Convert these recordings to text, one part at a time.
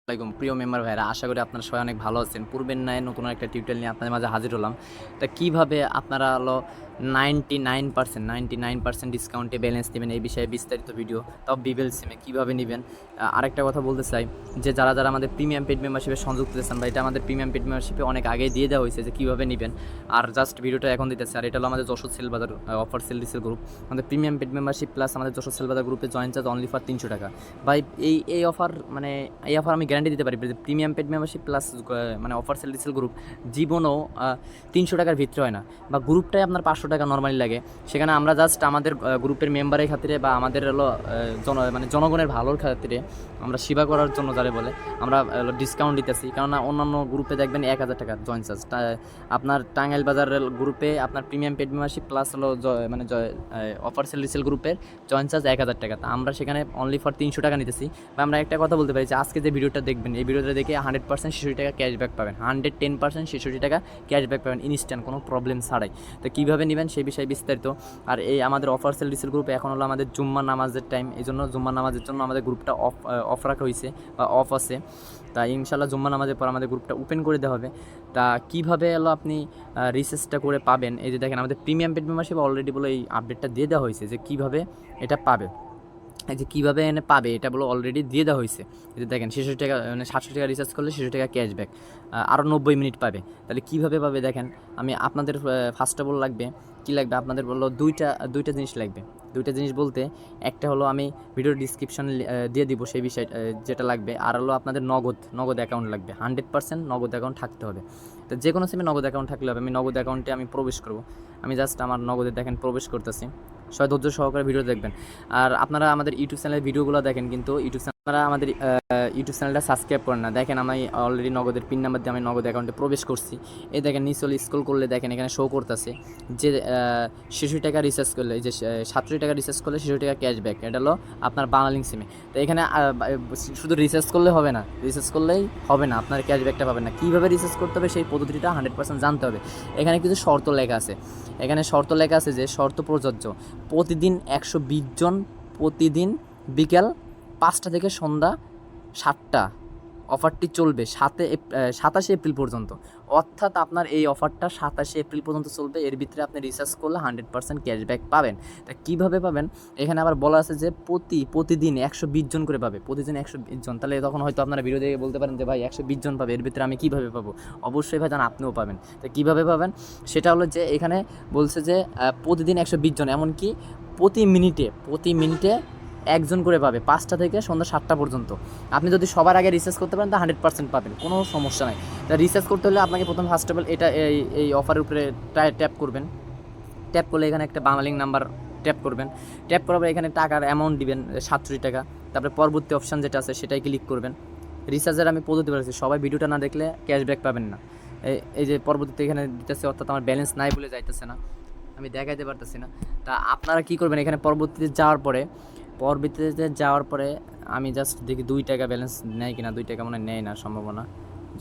আসসালামাইকুম প্রিয় মেম্বার ভাইরা, আশা করি আপনারা সবাই অনেক ভালো আছেন। পূর্বের ন্যায় নতুন একটা টিউটোরিয়াল নিয়ে আপনাদের মাঝে হাজির হলাম। তা কীভাবে আপনারা 99% ডিসকাউন্টে ব্যালেন্স নেবেন এই বিষয়ে বিস্তারিত ভিডিও, তাও বিবেল সিমে কীভাবে নেবেন। আরেকটা কথা বলতে চাই যে যারা যারা আমাদের প্রিমিয়াম পেড মেম্বারশিপে সংযুক্ত হয়েছেন বা এটা আমাদের প্রিমিয়াম পেড মেম্বারশিপে অনেক আগে দিয়ে দেওয়া হয়েছে যে কীভাবে নেবেন, আর জাস্ট ভিডিওটা এখন দিতেছে। আর এটা হলো আমাদের যশোর সেল বাজার অফার সেল রিসেল গ্রুপ, আমাদের প্রিমিয়াম পেড মেম্বারশিপ প্লাস আমাদের যশোর সেল বাজার গ্রুপে জয়েন চার্জ অনলি ফর 300 টাকা। ভাই এই অফার এই অফার আমি গ্যারান্টি দিতে পারি যে premium paid membership plus offer sale resale group জীবনও 300 টাকার ভিতরে হয় না, বা গ্রুপটাই আপনার 500 টাকা নর্মালি লাগে। সেখানে আমরা জাস্ট আমাদের গ্রুপের মেম্বারের খাতিরে বা আমাদের হলো জনগণের ভালোর খাতিরে আমরা সেবা করার জন্য যারা বলে আমরা ডিসকাউন্ট দিতেছি। কেননা অন্যান্য গ্রুপে দেখবেন 1000 টাকা জয়েন চার্জ, আপনার টাঙ্গাইল বাজারের গ্রুপে আপনার প্রিমিয়াম পেড মেম্বারশিপ প্লাস হলো অফার সেল রিসেল গ্রুপের জয়েন চার্জ 1000 টাকা। তা আমরা সেখানে অনলি ফর 300 টাকা নিতেছি। বা আমরা একটা কথা বলতে পারি যে আজকে যে ভিডিওটা দেখবেন এই ভিডিওটা দেখে 100% 66 টাকা ক্যাশব্যাক পাবেন, 110% 66 টাকা ক্যাশব্যাক পাবেন ইনস্ট্যান্ট, কোনো প্রবলেম ছাড়াই। তো কীভাবে নেবেন সেই বিষয়ে বিস্তারিত। আর এই আমাদের অফার সেল রিসেল গ্রুপে এখন হলো আমাদের জুম্মা নামাজের টাইম, এই জন্য জুম্মা নামাজের জন্য আমাদের গ্রুপটা অফ রাখা হয়েছে বা অফ আছে। তা ইনশাল্লাহ জুম্মা নামাজের পর আমাদের গ্রুপটা ওপেন করে দেওয়া হবে। তা কীভাবে হলো আপনি রিসার্চটা করে পাবেন, এই যে দেখেন আমাদের প্রিমিয়াম পেড মেম্বারশিপ অলরেডি বলে এই আপডেটটা দিয়ে দেওয়া হয়েছে যে কীভাবে এটা পাবে। এই যে কীভাবে এনে পাবে এটা বলে অলরেডি দিয়ে দেওয়া হয়েছে। এই যে দেখেন 66 টাকা 67 টাকা রিচার্জ করলে 66 টাকা ক্যাশব্যাক, আরও 90 মিনিট পাবে। তাহলে কীভাবে পাবে দেখেন, আমি আপনাদের ফার্স্ট অফ অল লাগবে কী লাগবে, আপনাদের বললো দুইটা জিনিস লাগবে। দুইটা জিনিস বলতে একটা হলো আমি ভিডিওর ডিসক্রিপশনে দিয়ে দিব সেই বিষয় যেটা লাগবে, আর হলো আপনাদের নগদ অ্যাকাউন্ট লাগবে, 100% নগদ অ্যাকাউন্ট থাকতে হবে। তো যে কোনো সিমে নগদ অ্যাকাউন্ট থাকলে হবে। আমি নগদ অ্যাকাউন্টে আমি প্রবেশ করব, আমি জাস্ট আমার নগদে দেখেন প্রবেশ করতেছি। সবাই ধৈর্য সহকারে ভিডিও দেখবেন। আর আপনারা আমাদের ইউটিউব চ্যানেলের ভিডিওগুলো দেখেন, কিন্তু আপনারা আমাদের ইউটিউব চ্যানেলটা সাবস্ক্রাইব করেন না। দেখেন আমি অলরেডি নগদের পিন নাম্বার দিয়ে আমি নগদ অ্যাকাউন্টে প্রবেশ করছি। এই দেখেন নিচল স্ক্রল করলে দেখেন এখানে শো করতেছে যে 66 টাকা রিচার্জ করলে, এই যে 67 টাকা রিচার্জ করলে 66 টাকা ক্যাশব্যাক, এটা হলো আপনার বাংলালিংক সিমে। তো এখানে শুধু রিচার্জ করলে হবে না, রিচার্জ করলেই হবে না, আপনার ক্যাশব্যাকটা পাবেন না। কীভাবে রিচার্জ করতে হবে সেই পদ্ধতিটা 100% জানতে হবে। এখানে কিছু শর্ত লেখা আছে, যে শর্ত প্রযোজ্য। প্রতিদিন 120 জন, প্রতিদিন বিকেল 5টা থেকে সন্ধ্যা 7টা অফারটি চলবে 27 এপ্রিল পর্যন্ত। অর্থাৎ আপনার এই অফারটা 27 এপ্রিল পর্যন্ত চলবে। এর ভিতরে আপনি রিচার্জ করলে 100% ক্যাশব্যাক পাবেন। তা কীভাবে পাবেন, এখানে আবার বলা আছে যে প্রতিদিন 120 জন করে পাবে, প্রতিদিন 120 জন। তাহলে তখন হয়তো আপনারা ভিডিও দেখে বলতে পারেন যে ভাই 120 জন পাবে, এর ভিতরে আমি কীভাবে পাবো? অবশ্যই ভাই জান আপনিও পাবেন। তো কীভাবে পাবেন সেটা হলো যে এখানে বলছে যে প্রতিদিন 120 জন, এমনকি প্রতি মিনিটে একজন করে পাবে, 5টা থেকে সন্ধ্যা 7টা পর্যন্ত। আপনি যদি সবার আগে রিচার্জ করতে পারেন তা 100% পাবেন, কোনো সমস্যা নাই। তা রিচার্জ করতে হলে আপনাকে প্রথম ফার্স্ট অফ অল এটা এই অফারের উপরে ট্যাপ করবেন। ট্যাপ করলে এখানে একটা বাংলালিংক নাম্বার ট্যাপ করবেন। ট্যাপ করার পরে এখানে টাকার অ্যামাউন্ট দিবেন 67 টাকা। তারপরে পরবর্তী অপশান যেটা আছে সেটাই ক্লিক করবেন। রিচার্জের আমি পদ্ধতি বলেছি, সবাই ভিডিওটা না দেখলে ক্যাশব্যাক পাবেন না। এই যে পরবর্তীতে এখানে দিতেছে, অর্থাৎ আমার ব্যালেন্স নাই বলে যাইতেছে না, আমি দেখাইতে পারতেছি না। তা আপনারা কী করবেন, এখানে পরবর্তীতে যাওয়ার পরে আমি জাস্ট দেখি 2 টাকা ব্যালেন্স নেয় কিনা। 2 টাকা মনে নেয় না, সম্ভাবনা।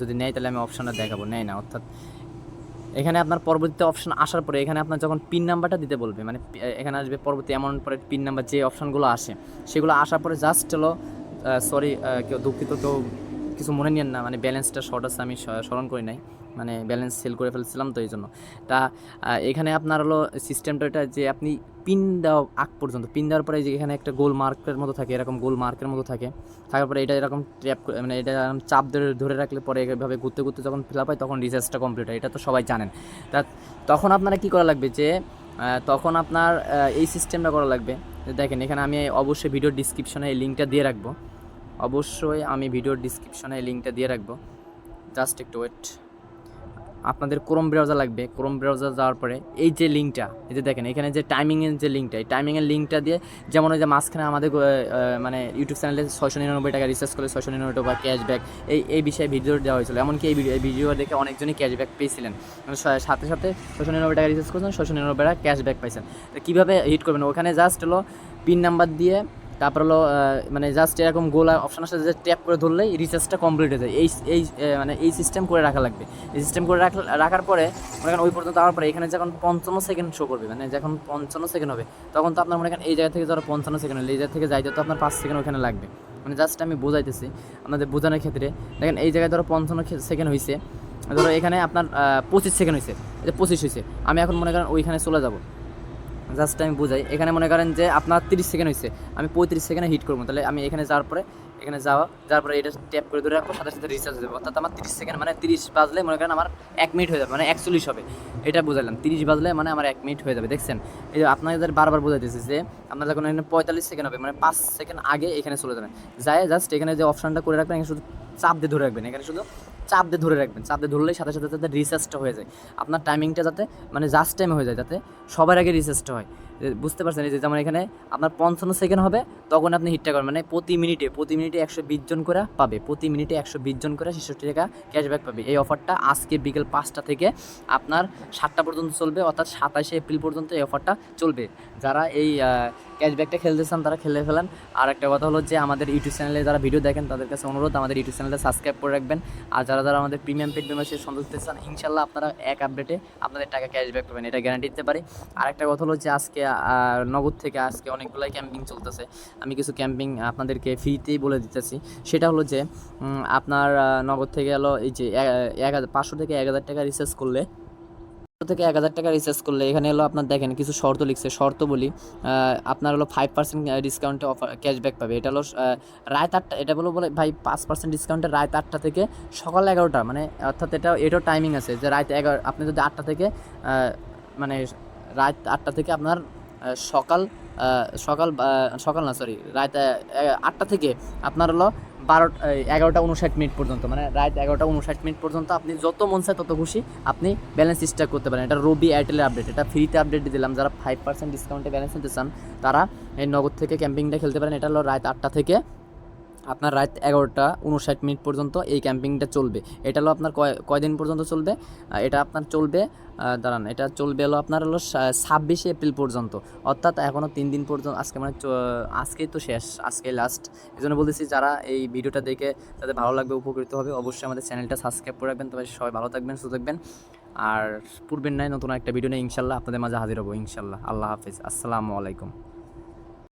যদি নেয় তাহলে আমি অপশানটা দেখাবো, নেয় না। অর্থাৎ এখানে আপনার পরবর্তীতে অপশান আসার পরে এখানে আপনার যখন পিন নাম্বারটা দিতে বলবে, মানে এখানে আসবে পরবর্তী অ্যামাউন্ট পরে পিন নাম্বার, যে অপশানগুলো আসে সেগুলো আসার পরে জাস্ট হলো কেউ দুঃখিত, কেউ কিছু মনে নিয়েন না, মানে ব্যালেন্সটা শর্ট আছে, আমি স্মরণ করি নাই, মানে ব্যালেন্স সেল করে ফেলছিলাম তো এই জন্য। তা এখানে আপনার হলো সিস্টেমটা এটা যে আপনি পিন দেওয়া আগ পর্যন্ত, পিন দেওয়ার পরে যে এখানে একটা গোল মার্কের মতো থাকে, এরকম গোল মার্কের মতো থাকে, থাকার পরে এটা এরকম ট্যাপ, মানে এটা এরকম চাপ ধরে রাখলে পরে এভাবে ঘুরতে যখন ফিল আপ হয় তখন রিচার্জটা কমপ্লিট হয়। এটা তো সবাই জানেন। তা তখন আপনারা কী করা লাগবে, যে তখন আপনার এই সিস্টেমটা করা লাগবে। দেখেন এখানে আমি অবশ্যই ভিডিওর ডিসক্রিপশনে এই লিঙ্কটা দিয়ে রাখবো, জাস্ট একটু ওয়েট। আপনাদের ক্রোম ব্রাউজার লাগবে। ক্রোম ব্রাউজার যাওয়ার পরে এই যে লিঙ্কটা, এই যে দেখেন এখানে যে টাইমিংয়ের যে লিঙ্কটা, এই টাইমিংয়ের লিঙ্কটা দিয়ে, যেমন ওই যে মাঝখানে আমাদের মানে ইউটিউব চ্যানেলে 699 টাকা রিচার্জ করে 699 টাকা ক্যাশব্যাক এই বিষয়ে ভিডিও দেওয়া হয়েছিল। এমনকি এই ভিডিও দেখে অনেকজনই ক্যাশব্যাক পেয়েছিলেন, মানে সাথে 699 টাকা রিচার্জ করেছেন, 699 টাকা ক্যাশব্যাক পাইছেন। তো কীভাবে হিট করবেন, ওখানে জাস্ট হলো পিন নাম্বার দিয়ে, তারপর হলো মানে জাস্ট এরকম গোলা অপশান আসলে যে ট্যাপ করে ধরলেই রিচার্জটা কমপ্লিট হয়ে যায়। এই সিস্টেম করে রাখা লাগবে। এই সিস্টেম করে রাখার পরে মনে করেন ওই পর্যন্ত আওয়ার পরে এখানে যখন 55 সেকেন্ড শো করবে, মানে যখন 55 সেকেন্ড হবে তখন তো আপনার মনে করেন এই জায়গা থেকে ধরো 55 সেকেন্ড হলে এই জায়গা থেকে যাইতে তো আপনার 5 সেকেন্ড ওখানে লাগবে, মানে জাস্ট আমি বোঝাইতেছি আপনাদের বোঝানোর ক্ষেত্রে। দেখেন এই জায়গায় ধরো 55 সেকেন্ড হয়েছে, ধরো এখানে আপনার 25 সেকেন্ড হয়েছে, এই যে 25 হয়েছে, আমি এখন মনে করেন ওইখানে চলে যাব, জাস্ট আমি বোঝাই। এখানে মনে করেন যে আপনার 30 সেকেন্ড হয়েছে, আমি 35 সেকেন্ডে হিট করবো, তাহলে আমি এখানে যাওয়ার পরে যাওয়ার পরে এটা ট্যাপ করে ধরে রাখবো, সাথে সাথে রিচার্জ হয়ে যাবে। অর্থাৎ আমার 30 সেকেন্ড মানে 30 বাজলে মনে করেন আমার 1 মিনিট হয়ে যাবে, মানে 41 হবে, এটা বুঝাইলাম। 30 বাজলে মানে আমার 1 মিনিট হয়ে যাবে। দেখছেন, এই যে আপনাদের বারবার বোঝাইতেছি যে আপনার যখন এখানে 45 সেকেন্ড হবে, মানে 5 সেকেন্ড আগে এখানে চলে যাবেন, যায় জাস্ট এখানে যে অপশানটা করে রাখবেন, এখানে শুধু চাপ দিয়ে ধরে রাখবেন, এখানে শুধু চাপ দিয়ে ধরে রাখবেন, চাপ দিয়ে ধরলেই সাথে সাথে যাতে রিচার্জটা হয়ে যায়, আপনার টাইমিংটা যাতে মানে জাস্ট টাইমে হয়ে যায়, যাতে সবার আগে রিচার্জটা হয়। বুঝতে পারছেন, এই যে যেমন এখানে আপনার 55 সেকেন্ড হবে, তখন আপনি হিটটা করবেন, মানে প্রতি মিনিটে 120 জন করে পাবে, প্রতি মিনিটে 120 জন করে 66 টাকা ক্যাশব্যাক পাবে। এই অফারটা আজকে বিকেল 5টা থেকে আপনার 7টা পর্যন্ত চলবে, অর্থাৎ 27শে এপ্রিল পর্যন্ত এই অফারটা চলবে। যারা এই ক্যাশব্যাকটা খেলতে চান তারা খেলে ফেলেন। আর একটা কথা হলো যে আমাদের ইউটিউব চ্যানেলে যারা ভিডিও দেখেন তাদের কাছে অনুরোধ, আমাদের ইউটিউব চ্যানেলটা সাবস্ক্রাইব করে রাখবেন। আর যারা আমাদের প্রিমিয়াম পেড মেম্বারশিপ সংযুক্ত চান, ইনশাল্লাহ আপনারা এক আপডেটে আপনাদের টাকা ক্যাশব্যাক পাবেন, এটা গ্যারান্টি দিতে পারি। আরেকটা কথা হলো যে আজকে নগদ থেকে আজকে অনেকগুলাই ক্যাম্পিং চলতেছে, আমি কিছু ক্যাম্পিং আপনাদেরকে ফ্রিতেই বলে দিতেছি। সেটা হলো যে আপনার নগদ থেকে হলো এই যে 500 থেকে 1000 টাকা রিচার্জ করলে, থেকে 1000 টাকা রিচার্জ করলে এখানে হলো আপনার দেখেন কিছু শর্ত লিখছে, শর্ত বলি। আপনার হলো 5% ডিসকাউন্টে অফার ক্যাশব্যাক পাবে। এটা হলো রাত 8টা, এটা বলে ভাই 5% ডিসকাউন্টে রাত 8টা থেকে সকাল 11টা, মানে অর্থাৎ এটাও টাইমিং আছে যে রাত 11, আপনি যদি 8টা থেকে মানে রাত 8টা থেকে আপনার সকাল সকাল সকাল না সরি রাত 8টা থেকে আপনার হলো 11টা 59 পর্যন্ত, মানে রাত 11টা 59 পর্যন্ত আপনি যত মন চায় তত খুশি আপনি ব্যালেন্স স্ট্যাক করতে পারেন। এটা রবি এয়ারটেলের আপডেট, এটা ফ্রিতে আপডেট দিলাম। যারা 5% ডিসকাউন্টে ব্যালেন্স নিতে চান তারা এই নগদ থেকে ক্যাম্পিংটা খেলতে পারেন। এটা হলো রাত 8টা থেকে আপনার রাত 11টা 59 পর্যন্ত এই ক্যাম্পিংটা চলবে। এটা হলো আপনার কয়দিন পর্যন্ত চলবে, এটা আপনার চলবে দাঁড়ান, এটা চলবে হলো আপনার হলো 26শে এপ্রিল পর্যন্ত, অর্থাৎ এখনও 3 দিন পর্যন্ত। আজকে মানে আজকেই তো শেষ, আজকে লাস্ট। এই জন্য বলতেছি যারা এই ভিডিওটা দেখে তাদের ভালো লাগবে, উপকৃত হবে, অবশ্যই আমাদের চ্যানেলটা সাবস্ক্রাইব করে রাখবেন। তবে সবাই ভালো থাকবেন, সুস্থ থাকবেন, আর পূর্বের নয় নতুন একটা ভিডিও নিয়ে ইনশাল্লাহ আপনাদের মাঝে হাজির হবো ইনশাল্লাহ। আল্লাহ হাফিজ, আসসালামু আলাইকুম।